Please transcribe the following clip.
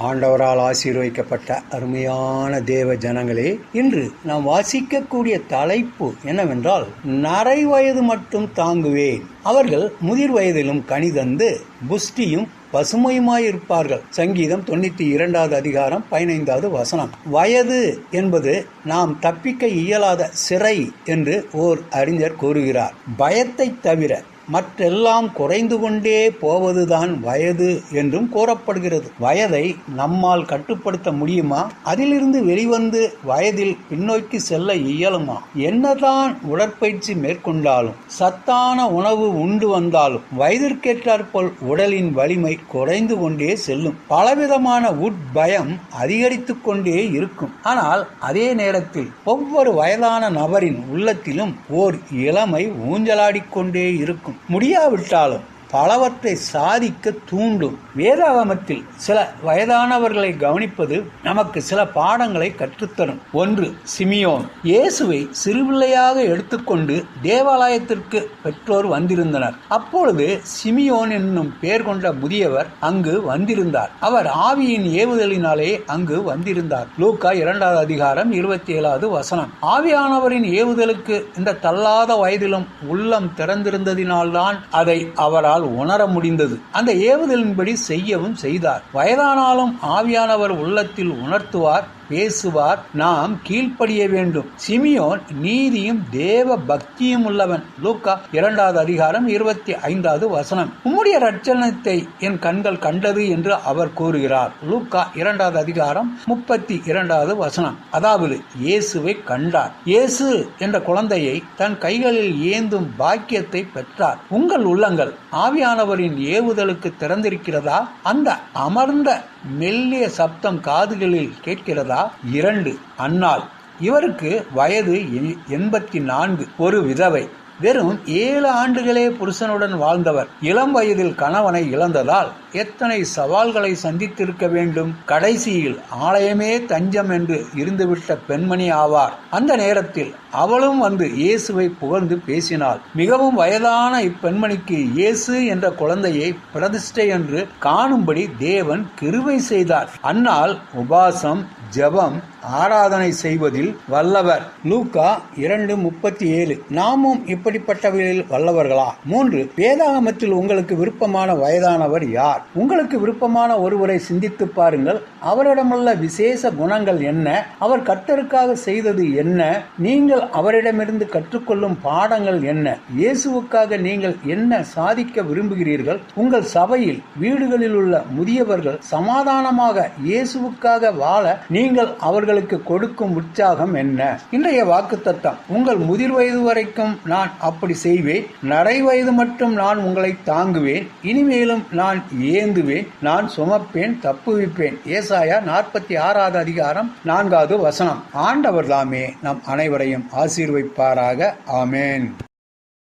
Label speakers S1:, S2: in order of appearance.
S1: ஆண்டவரால் ஆசீர்வதிக்கப்பட்ட அருமையான தேவ ஜனங்களே, இன்று நாம் வாசிக்கக்கூடிய தலைப்பு என்னவென்றால், நரை வயது மட்டும் தாங்குவேன், அவர்கள் முதிர் வயதிலும் கனி தந்து புஷ்டியும் பசுமையுமாயிருப்பார்கள். சங்கீதம் 92 அதிகாரம் 15 வசனம். வயது என்பது நாம் தப்பிக்க இயலாத சிறை என்று ஓர் அறிஞர் கூறுகிறார். பயத்தை தவிர மற்றெல்லாம் குறைந்து கொண்டே போவதுதான் வயது என்றும் கூறப்படுகிறது. வயதை நம்மால் கட்டுப்படுத்த முடியுமா? அதிலிருந்து வெளிவந்து வயதில் பின்னோக்கி செல்ல இயலுமா? என்னதான் உடற்பயிற்சி மேற்கொண்டாலும், சத்தான உணவு உண்டு வந்தாலும் வயதிற்கேற்றாற்போல் உடலின் வலிமை குறைந்து கொண்டே செல்லும். பலவிதமான உட்பயம் அதிகரித்து கொண்டே இருக்கும். ஆனால் அதே நேரத்தில் ஒவ்வொரு வயதான நபரின் உள்ளத்திலும் ஓர் இளமை ஊஞ்சலாடிக்கொண்டே இருக்கும். முடியாவிட்டாலும் பலவற்றை சாதிக்க தூண்டும். வேதாகமத்தில் சில வயதானவர்களை கவனிப்பது நமக்கு சில பாடங்களை கற்றுத்தரும். 1. சிமியோன். இயேசுவை சிறுபிள்ளையாக எடுத்துக்கொண்டு தேவாலயத்திற்கு பெற்றோர் வந்திருந்தனர். அப்பொழுது சிமியோன் என்னும் பெயர் கொண்ட முதியவர் அங்கு வந்திருந்தார். அவர் ஆவியின் ஏவுதலினாலே அங்கு வந்திருந்தார். லூக்கா 2 அதிகாரம் 27 வசனம். ஆவியானவரின் ஏவுதலுக்கு இந்த தள்ளாத வயதிலும் உள்ளம் திறந்திருந்ததினால்தான் அதை அவரால் உணர முடிந்தது. அந்த ஏவுதலின்படி செய்யவும் செய்தார். வயதானாலும் ஆவியானவர் உள்ளத்தில் உணர்த்துவார், பேசுவார். நாம் கீழ்ப்படிய வேண்டும். சிமியோன் நீதியும் தேவ பக்தியும் உள்ளவன். லூக்கா 2 அதிகாரம் 25 வசனம். உம்முடைய ரட்சணத்தை என் கண்கள் கண்டது என்று அவர் கூறுகிறார். லூக்கா 2 அதிகாரம் 32 வசனம். அதாவது இயேசுவை கண்டார். இயேசு என்ற குழந்தையை தன் கைகளில் ஏந்தும் பாக்கியத்தை பெற்றார். உங்கள் உள்ளங்கள் ஆவியானவரின் ஏவுதலுக்கு திறந்திருக்கிறதா? அந்த அமர்ந்த மெல்லிய சப்தம் காதுகளில் கேட்கிறதா? 2. அன்னாள். இவருக்கு வயது 84. ஒரு விதவை. வெறும் 7 ஆண்டுகளே புருஷனுடன் வாழ்ந்தவர். இளம் வயதில் கணவனை இழந்ததால் எத்தனை சவால்களை சந்தித்திருக்க வேண்டும். கடைசியில் ஆலயமே தஞ்சம் என்று இருந்துவிட்ட பெண்மணி ஆவார். அந்த நேரத்தில் அவளும் வந்து இயேசுவை புகழ்ந்து பேசினாள். மிகவும் வயதான இப்பெண்மணிக்கு இயேசு என்ற குழந்தையை பிரதிஷ்டை என்று காணும்படி தேவன் கிருபை செய்தார். அன்னாள் உபாசம், ஜெபம், ஆராதனை செய்வதில் வல்லவர். லூக்கா 2:37. நாமும் இப்படிப்பட்டவர்களில் வல்லவர்களா? 3. வேதாகமத்தில் உங்களுக்கு விருப்பமான வயதானவர் யார்? உங்களுக்கு விருப்பமான ஒருவரை சிந்தித்து பாருங்கள். அவரிடமுள்ள விசேஷ குணங்கள் என்ன? அவர் கர்த்தருக்காக செய்தது என்ன? நீங்கள் அவரிடமிருந்து கற்றுக்கொள்ளும் பாடங்கள் என்ன? இயேசுவுக்காக நீங்கள் என்ன சாதிக்க விரும்புகிறீர்கள்? உங்கள் சபையில், வீடுகளில் உள்ள முதியவர்கள் சமாதானமாக இயேசுவுக்காக வாழ நீங்கள் அவர்களுக்கு கொடுக்கும் உற்சாகம் என்ன? இன்றைய வாக்குத்தத்தம். உங்கள் முதிர் வயது வரைக்கும் நான் அப்படி செய்வேன். நரை வயது மட்டும் நான் உங்களை தாங்குவேன். இனிமேலும் நான் ஏந்துவேன். நான் சுமப்பேன், தப்புவிப்பேன். ஏசாயா 46 அதிகாரம் 4 வசனம். ஆண்டவர் தாமே நம் அனைவரையும் ஆசீர்வதிப்பாராக. ஆமென்.